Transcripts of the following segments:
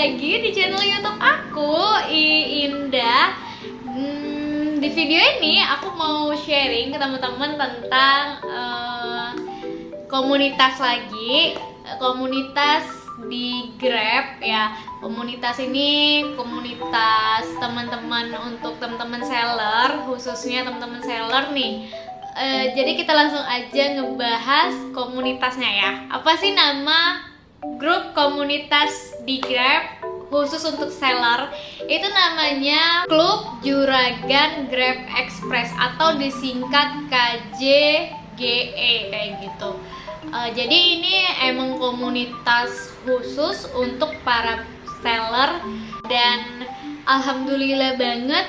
lagi di channel YouTube aku, Indah. Di video ini aku mau sharing ke teman-teman tentang komunitas lagi, komunitas di Grab ya. Komunitas ini komunitas teman-teman untuk teman-teman seller, khususnya teman-teman seller nih. Jadi kita langsung aja ngebahas komunitasnya ya. Apa sih nama grup komunitas di Grab khusus untuk seller? Itu namanya Klub Juragan Grab Express atau disingkat KJGE kayak gitu. Jadi ini emang komunitas khusus untuk para seller, dan alhamdulillah banget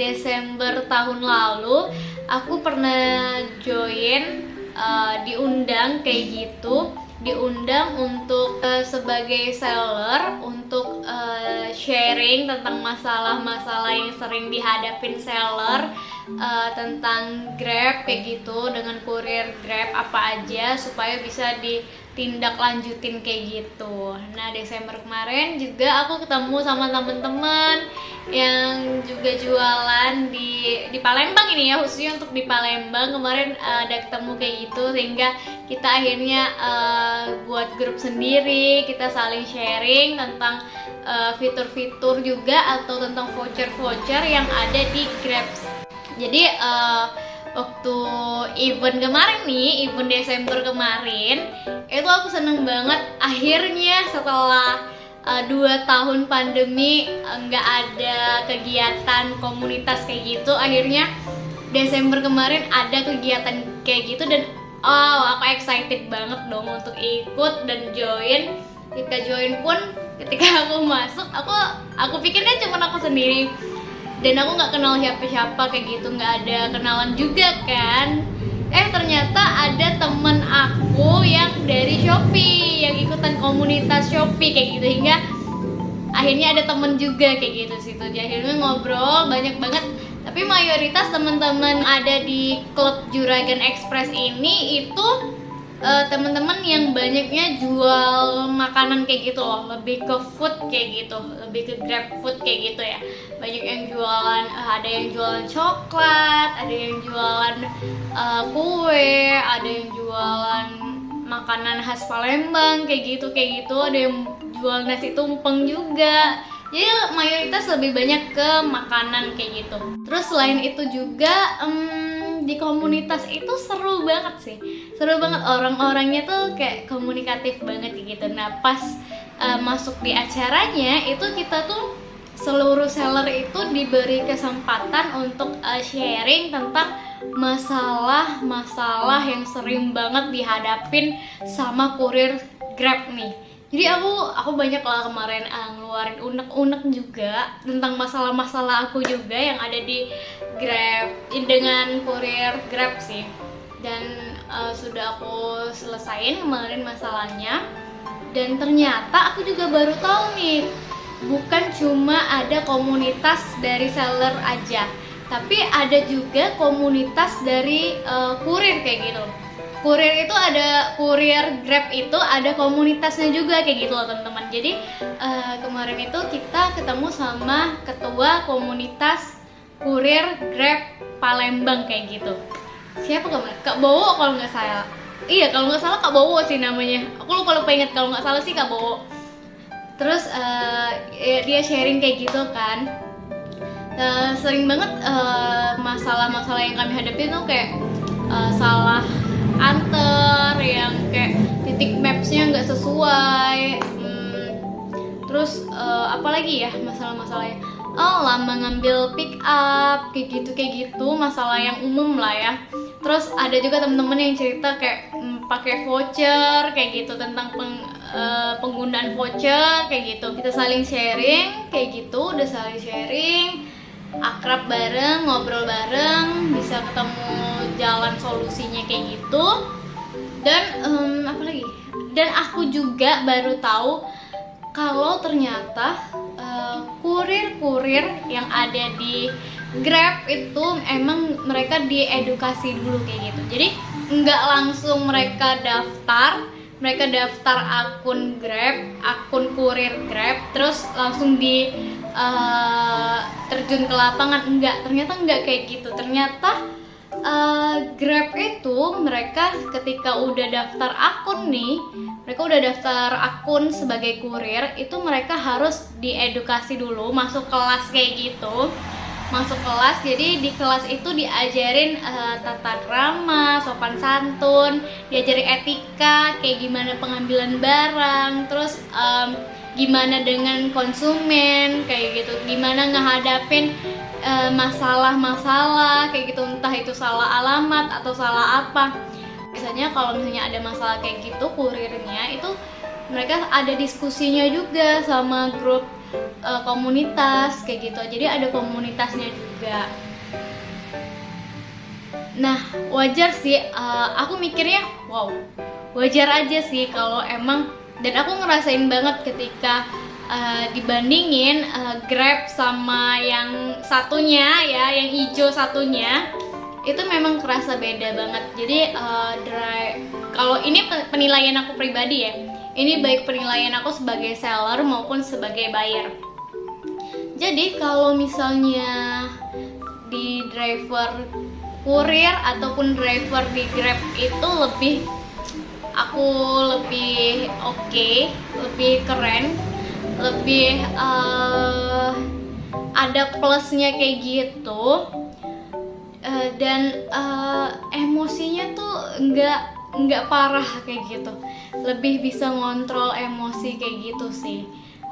Desember tahun lalu aku pernah join, diundang kayak gitu, diundang untuk sebagai seller untuk sharing tentang masalah-masalah yang sering dihadapin seller, tentang Grab kayak gitu, dengan kurir Grab apa aja supaya bisa ditindaklanjutin kayak gitu. Nah, Desember kemarin juga aku ketemu sama temen-temen yang juga jualan di Palembang ini ya, khususnya untuk di Palembang. Kemarin ada ketemu kayak gitu, sehingga kita akhirnya buat grup sendiri, kita saling sharing tentang fitur-fitur juga atau tentang voucher-voucher yang ada di Grab. Jadi waktu event kemarin nih, event Desember kemarin, itu aku seneng banget. Akhirnya setelah 2 tahun pandemi nggak ada kegiatan komunitas kayak gitu, akhirnya Desember kemarin ada kegiatan kayak gitu, dan aku excited banget dong untuk ikut dan join. Ketika join pun, ketika aku masuk, aku pikirnya cuma aku sendiri dan aku nggak kenal siapa-siapa kayak gitu, nggak ada kenalan juga kan. Ternyata ada temen aku yang dari Shopee, yang ikutan komunitas Shopee kayak gitu, hingga akhirnya ada temen juga kayak gitu situ. Jadi akhirnya ngobrol banyak banget, tapi mayoritas teman-teman ada di Klub Juragan Express ini itu teman-teman yang banyaknya jual makanan kayak gitu loh, lebih ke food kayak gitu, lebih ke Grab food kayak gitu ya. Banyak yang jualan, ada yang jualan coklat, ada yang jualan kue, ada yang jualan makanan khas Palembang kayak gitu, ada yang jual nasi tumpeng juga. Jadi mayoritas lebih banyak ke makanan kayak gitu. Terus selain itu juga di komunitas itu seru banget sih, seru banget, orang-orangnya tuh kayak komunikatif banget gitu. Nah, pas masuk di acaranya itu kita tuh seluruh seller itu diberi kesempatan untuk sharing tentang masalah-masalah yang sering banget dihadapin sama kurir Grab nih. Jadi aku banyak lah kemarin ngeluarin unek-unek juga tentang masalah-masalah aku juga yang ada di Grab dengan kurir Grab sih. Dan sudah aku selesain kemarin masalahnya. Dan ternyata aku juga baru tahu nih, bukan cuma ada komunitas dari seller aja, tapi ada juga komunitas dari kurir kayak gitu. Kurir itu ada, kurir Grab itu ada komunitasnya juga kayak gitu loh teman-teman. Jadi kemarin itu kita ketemu sama ketua komunitas kurir Grab Palembang kayak gitu. Siapa kemarin? Kak Bowo kalau nggak salah. Iya, kalau nggak salah Kak Bowo sih namanya. Aku lupa inget, kalau nggak salah sih Kak Bowo. Terus dia sharing kayak gitu kan. Sering banget masalah-masalah yang kami hadapi tuh kayak salah anter, yang kayak titik mapsnya nggak sesuai, terus apalagi ya masalah-masalahnya, lama ngambil pick up kayak gitu, masalah yang umum lah ya. Terus ada juga temen-temen yang cerita kayak pakai voucher kayak gitu, tentang penggunaan voucher kayak gitu. Kita saling sharing kayak gitu, udah saling sharing, akrab bareng, ngobrol bareng, bisa ketemu jalan solusinya kayak gitu. Dan apa lagi? Dan aku juga baru tahu kalau ternyata kurir-kurir yang ada di Grab itu emang mereka diedukasi dulu kayak gitu. Jadi nggak langsung mereka daftar mereka daftar akun Grab, akun kurir Grab, terus langsung terjun ke lapangan. Ternyata enggak kayak gitu. Ternyata Grab itu mereka ketika udah daftar akun nih, mereka udah daftar akun sebagai kurir, itu mereka harus diedukasi dulu, masuk kelas kayak gitu. Masuk kelas, jadi di kelas itu diajarin tata krama, sopan santun, diajarin etika, kayak gimana pengambilan barang, terus gimana dengan konsumen, kayak gitu, gimana ngehadapin masalah-masalah kayak gitu, entah itu salah alamat atau salah apa. Biasanya kalau misalnya ada masalah kayak gitu, kurirnya itu mereka ada diskusinya juga sama grup komunitas kayak gitu, jadi ada komunitasnya juga. Nah, wajar sih, aku mikirnya wow, wajar aja sih kalau emang, dan aku ngerasain banget ketika dibandingin Grab sama yang satunya ya, yang hijau satunya, itu memang kerasa beda banget. Jadi kalau ini penilaian aku pribadi ya, ini baik penilaian aku sebagai seller maupun sebagai buyer. Jadi kalau misalnya di driver kurir ataupun driver di Grab itu aku lebih oke, lebih keren, lebih ada plusnya kayak gitu, dan emosinya tuh nggak parah kayak gitu, lebih bisa ngontrol emosi kayak gitu sih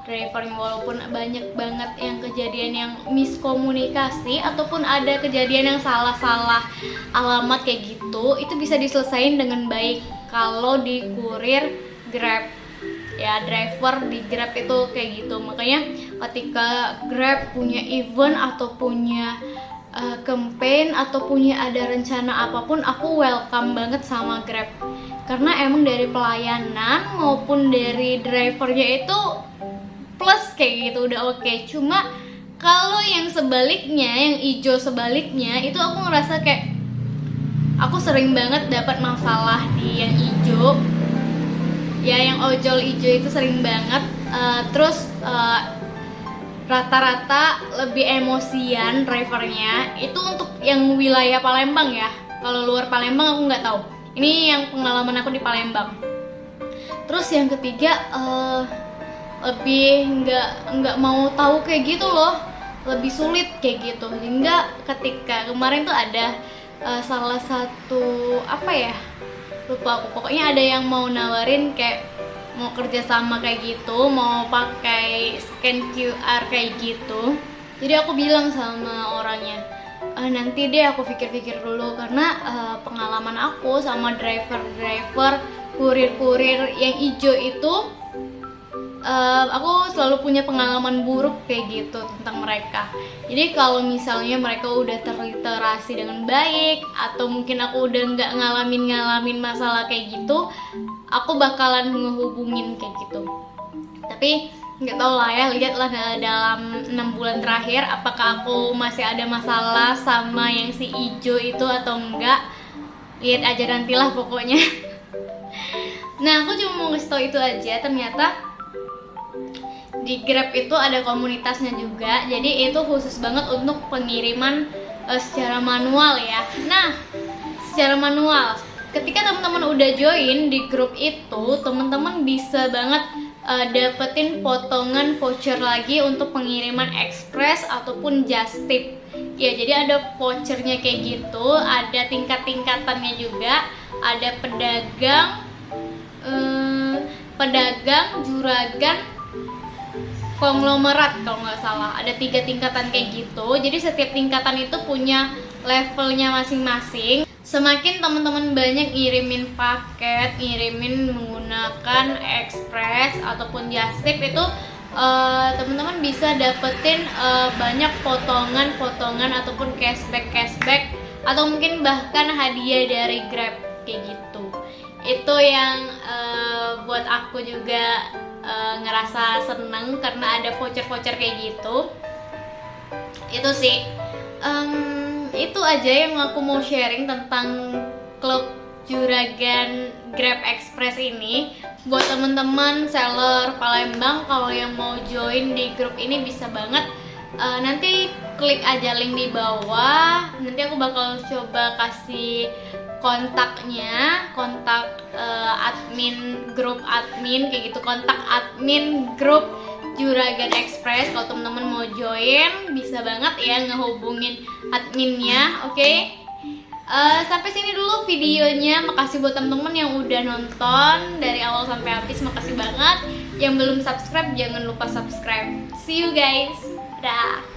drivernya. Walaupun banyak banget yang kejadian yang miskomunikasi ataupun ada kejadian yang salah-salah alamat kayak gitu, itu bisa diselesain dengan baik kalau di kurir Grab ya. Driver di Grab itu kayak gitu. Makanya ketika Grab punya event atau punya campaign atau punya ada rencana apapun, aku welcome banget sama Grab, karena emang dari pelayanan maupun dari drivernya itu plus kayak gitu, udah oke. Cuma kalau yang sebaliknya, yang hijau sebaliknya, itu aku ngerasa kayak aku sering banget dapat masalah di yang hijau ya, yang ojol hijau itu sering banget. Terus rata-rata lebih emosian drivernya itu untuk yang wilayah Palembang ya. Kalau luar Palembang aku nggak tahu. Ini yang pengalaman aku di Palembang. Terus yang ketiga lebih nggak mau tahu kayak gitu loh, lebih sulit kayak gitu. Hingga ketika kemarin tuh ada salah satu apa ya, lupa aku, pokoknya ada yang mau nawarin kayak mau kerja sama kayak gitu, mau pakai scan QR kayak gitu. Jadi aku bilang sama orangnya, nanti deh aku pikir-pikir dulu, karena pengalaman aku sama driver kurir-kurir yang hijau itu, aku selalu punya pengalaman buruk kayak gitu tentang mereka. Jadi kalau misalnya mereka udah terliterasi dengan baik, atau mungkin aku udah nggak ngalamin masalah kayak gitu, aku bakalan ngehubungin kayak gitu. Tapi nggak tahu lah ya, lihatlah dalam 6 bulan terakhir apakah aku masih ada masalah sama yang si ijo itu atau enggak. Lihat aja nantilah pokoknya. Nah, aku cuma mau ngasih tau itu aja. Ternyata di Grab itu ada komunitasnya juga, jadi itu khusus banget untuk pengiriman secara manual ya. Nah, secara manual, ketika teman-teman udah join di grup itu, teman-teman bisa banget dapetin potongan voucher lagi untuk pengiriman ekspres ataupun just tip. Ya, jadi ada vouchernya kayak gitu, ada tingkat-tingkatannya juga, ada pedagang, juragan, konglomerat kalau nggak salah. Ada 3 tingkatan kayak gitu. Jadi setiap tingkatan itu punya levelnya masing-masing. Semakin teman-teman banyak ngirimin paket, ngirimin menggunakan ekspres ataupun just tip, itu teman-teman bisa dapetin banyak potongan ataupun cashback atau mungkin bahkan hadiah dari Grab kayak gitu. Itu yang buat aku juga ngerasa seneng karena ada voucher kayak gitu. Itu sih, itu aja yang aku mau sharing tentang klub Juragan Grab Express ini. Buat teman-teman seller Palembang, kalau yang mau join di grup ini bisa banget. Nanti klik aja link di bawah. Nanti aku bakal coba kasih kontaknya, kontak admin grup admin kayak gitu, kontak admin grup Juragan Express. Kalau teman-teman mau join bisa banget ya ngehubungin adminnya. Oke? Sampai sini dulu videonya. Makasih buat teman-teman yang udah nonton dari awal sampai habis, makasih banget. Yang belum subscribe jangan lupa subscribe. See you guys. Dah.